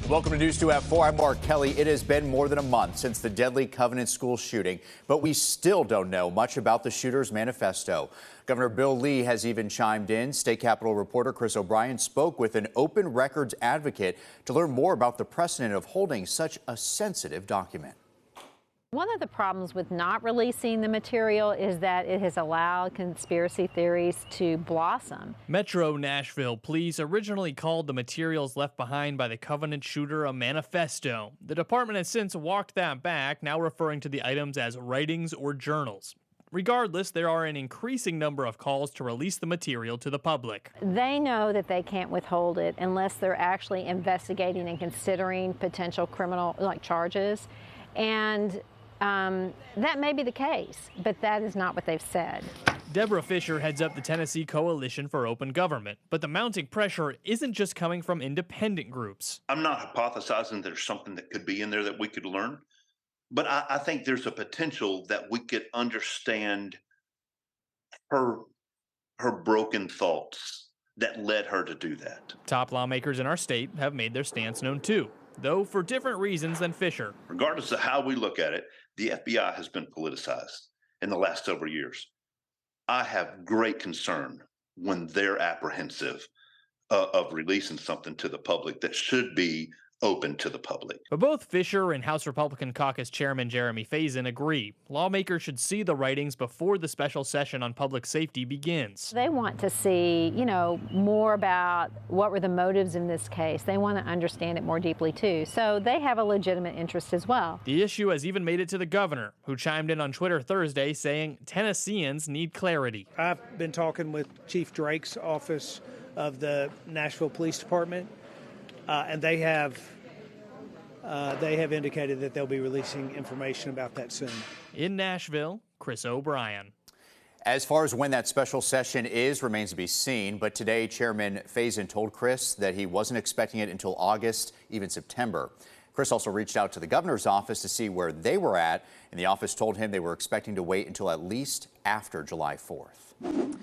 Welcome to News 2 at 4. I'm Mark Kelly. It has been more than a month since the deadly Covenant School shooting, but we still don't know much about the shooter's manifesto. Governor Bill Lee has even chimed in. State Capitol reporter Chris O'Brien spoke with an open records advocate to learn more about the precedent of holding such a sensitive document. One of the problems with not releasing the material is that it has allowed conspiracy theories to blossom. Metro Nashville police originally called the materials left behind by the Covenant shooter a manifesto. The department has since walked that back, now referring to the items as writings or journals. Regardless, there are an increasing number of calls to release the material to the public. They know that they can't withhold it unless they're actually investigating and considering potential criminal charges. And that may be the case, but that is not what they've said. Deborah Fisher heads up the Tennessee Coalition for Open Government, but the mounting pressure isn't just coming from independent groups. I'm not hypothesizing there's something that could be in there that we could learn, but I think there's a potential that we could understand her broken thoughts that led her to do that. Top lawmakers in our state have made their stance known too, though for different reasons than Fisher. Regardless of how we look at it, the FBI has been politicized in the last several years. I have great concern when they're apprehensive of releasing something to the public that should be open to the public. But both Fisher and House Republican Caucus Chairman Jeremy Faison agree lawmakers should see the writings before the special session on public safety begins. They want to see, more about what were the motives in this case. They want to understand it more deeply too. So they have a legitimate interest as well. The issue has even made it to the governor, who chimed in on Twitter Thursday saying Tennesseans need clarity. I've been talking with Chief Drake's office of the Nashville Police Department, and they have indicated that they'll be releasing information about that soon. In Nashville, Chris O'Brien. As far as when that special session is remains to be seen, but today Chairman Faison told Chris that he wasn't expecting it until August, even September. Chris also reached out to the governor's office to see where they were at, and the office told him they were expecting to wait until at least after July 4th.